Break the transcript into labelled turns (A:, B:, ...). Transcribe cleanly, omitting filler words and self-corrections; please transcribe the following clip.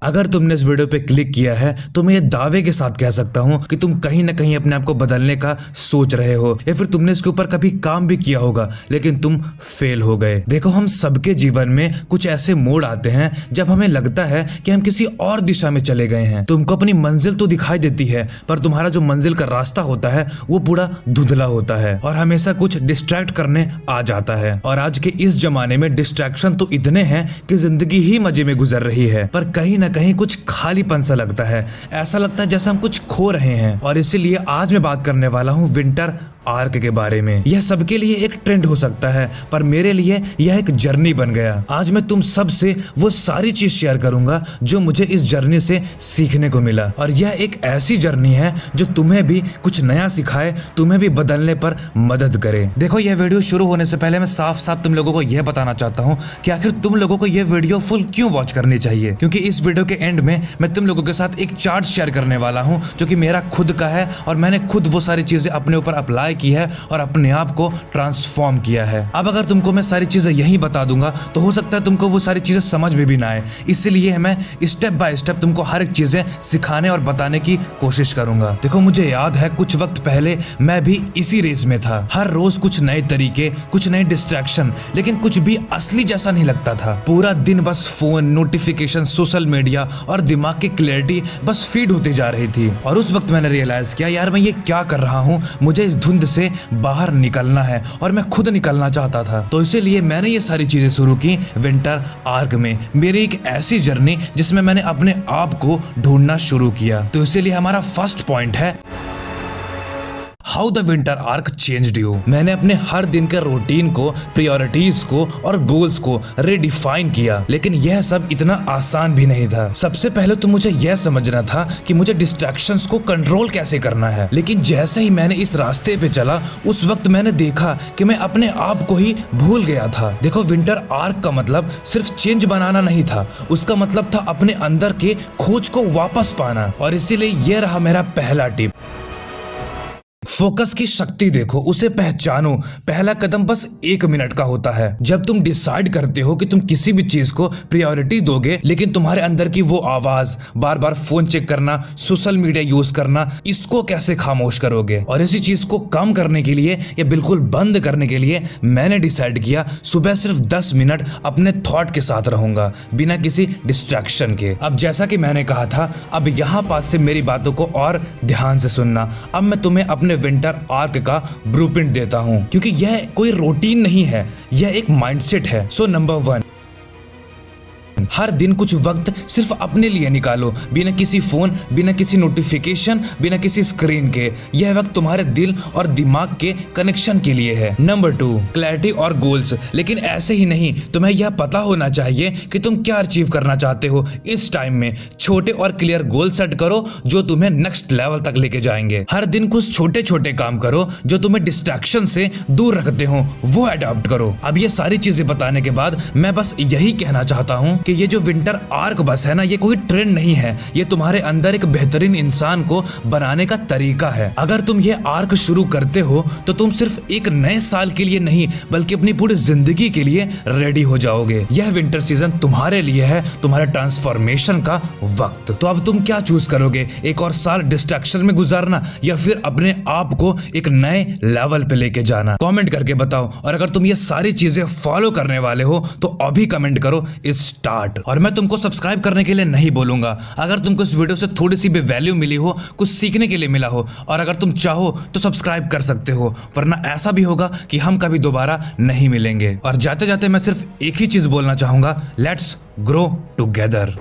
A: अगर तुमने इस वीडियो पे क्लिक किया है तो मैं ये दावे के साथ कह सकता हूँ कि तुम कहीं ना कहीं अपने आप को बदलने का सोच रहे हो या फिर तुमने इसके ऊपर कभी काम भी किया होगा लेकिन तुम फेल हो गए। देखो, हम सबके जीवन में कुछ ऐसे मोड़ आते हैं जब हमें लगता है कि हम किसी और दिशा में चले गए हैं। तुमको अपनी मंजिल तो दिखाई देती है पर तुम्हारा जो मंजिल का रास्ता होता है वो पूरा धुंधला होता है और हमेशा कुछ डिस्ट्रैक्ट करने आ जाता है। और आज के इस जमाने में डिस्ट्रैक्शन तो इतने हैं कि जिंदगी ही मजे में गुजर रही है, पर कहीं कहीं कुछ खालीपन सा लगता है। ऐसा लगता है जैसे हम कुछ खो रहे हैं। और इसीलिए आज मैं बात करने वाला हूँ विंटर आर्क के बारे में। यह सबके लिए एक ट्रेंड हो सकता है पर मेरे लिए यह एक जर्नी बन गया। आज मैं तुम सब से वो सारी चीज शेयर करूंगा जो मुझे इस जर्नी से सीखने को मिला। और यह एक ऐसी जर्नी है जो तुम्हें भी कुछ नया सिखाए, तुम्हें भी बदलने पर मदद करे। देखो, यह वीडियो शुरू होने से पहले मैं साफ साफ तुम लोगों को यह बताना चाहता हूँ कि आखिर तुम लोगों को यह वीडियो फुल क्यों वॉच करनी चाहिए, क्योंकि इस वीडियो के एंड में मैं तुम लोगों के साथ एक चार्ट शेयर करने वाला हूँ जो कि मेरा खुद का है और मैंने खुद वो सारी चीजें अपने ऊपर अप्लाई की है और अपने आप को ट्रांसफॉर्म किया है। अब अगर तुमको मैं सारी चीजें यहीं बता दूंगा तो हो सकता है तुमको वो सारी चीजें समझ में भी ना आए, इसलिए मैं स्टेप बाय स्टेप तुमको हर एक चीजें सिखाने और बताने की कोशिश करूंगा। देखो, मुझे याद है कुछ वक्त पहले मैं भी इसी रेस में था। हर रोज कुछ नए तरीके, कुछ नए डिस्ट्रैक्शन, लेकिन कुछ भी असली जैसा नहीं लगता था। पूरा दिन बस फोन, नोटिफिकेशन, सोशल मीडिया और दिमाग की क्लैरिटी बस फीड होती जा रही थी। और उस वक्त मैंने रियलाइज किया, यार मैं ये क्या कर रहा हूँ, मुझे इस धुंध से बाहर निकलना है और मैं खुद निकलना चाहता था। तो इसीलिए मैंने ये सारी चीजें शुरू की विंटर आर्क में, मेरी एक ऐसी जर्नी जिसमें मैंने अपने आप को ढूंढना शुरू किया। तो इसीलिए हमारा फर्स्ट पॉइंट है how the winter arc changed you. मैंने अपने हर दिन के रूटीन को, प्रायोरिटीज को और गोल्स को रिडिफाइन किया, लेकिन यह सब इतना आसान भी नहीं था। सबसे पहले तो मुझे यह समझना था कि मुझे डिस्ट्रैक्शंस को कंट्रोल कैसे करना है। लेकिन जैसे ही मैंने इस रास्ते पे चला उस वक्त मैंने देखा कि मैं अपने आप को ही भूल गया था। देखो, विंटर आर्क का मतलब सिर्फ चेंज बनाना नहीं था, उसका मतलब था अपने अंदर के खोज को वापस पाना। और इसीलिए यह रहा मेरा पहला टिप। फोकस की शक्ति देखो, उसे पहचानो। पहला कदम बस 1 मिनट का होता है। जब तुम डिसाइड करते हो कि तुम किसी भी चीज को प्रायोरिटी दोगे, लेकिन तुम्हारे अंदर की वो आवाज, बार बार फोन चेक करना, सोशल मीडिया यूज करना, इसको कैसे खामोश करोगे। और इसी चीज को कम करने के लिए या बिल्कुल बंद करने के लिए मैंने डिसाइड किया सुबह सिर्फ 10 मिनट अपने थॉट के साथ रहूंगा, बिना किसी डिस्ट्रैक्शन के। अब जैसा कि मैंने कहा था, अब यहाँ पास से मेरी बातों को और ध्यान से सुनना। अब मैं तुम्हें अपने विंटर आर्क का ब्लूप्रिंट देता हूं, क्योंकि यह कोई रूटीन नहीं है, यह एक माइंडसेट है। सो नंबर 1, हर दिन कुछ वक्त सिर्फ अपने लिए निकालो, बिना किसी फोन, बिना किसी नोटिफिकेशन, बिना किसी स्क्रीन के। यह वक्त तुम्हारे दिल और दिमाग के कनेक्शन के लिए है। नंबर 2, क्लैरिटी और गोल्स। लेकिन ऐसे ही नहीं, तुम्हें यह पता होना चाहिए कि तुम क्या अचीव करना चाहते हो इस टाइम में। छोटे और क्लियर गोल सेट करो जो तुम्हें नेक्स्ट लेवल तक लेके जाएंगे। हर दिन कुछ छोटे छोटे काम करो जो तुम्हें डिस्ट्रैक्शन से दूर रखते हो, वो अडॉप्ट करो। अब ये सारी चीजें बताने के बाद मैं बस यही कहना चाहता हूँ कि ये जो विंटर आर्क बस है ना, ये कोई ट्रेंड नहीं है, ये तुम्हारे अंदर एक बेहतरीन इंसान को बनाने का तरीका है। अगर तुम ये आर्क शुरू करते हो तो तुम सिर्फ एक नए साल के लिए नहीं बल्कि अपनी पूरी जिंदगी के लिए रेडी हो जाओगे। यह विंटर सीजन तुम्हारे लिए है, तुम्हारे ट्रांसफॉर्मेशन का वक्त। तो अब तुम क्या चूज करोगे, एक और साल डिस्ट्रैक्शन में गुजारना या फिर अपने आप को एक नए लेवल पे लेके जाना? कमेंट करके बताओ। और अगर तुम ये सारी चीजें फॉलो करने वाले हो तो अभी कमेंट करो स्टार्ट। और मैं तुमको सब्सक्राइब करने के लिए नहीं बोलूंगा। अगर तुमको इस वीडियो से थोड़ी सी भी वैल्यू मिली हो, कुछ सीखने के लिए मिला हो, और अगर तुम चाहो तो सब्सक्राइब कर सकते हो, वरना ऐसा भी होगा कि हम कभी दोबारा नहीं मिलेंगे। और जाते जाते मैं सिर्फ एक ही चीज बोलना चाहूंगा, लेट्स ग्रो टुगेदर।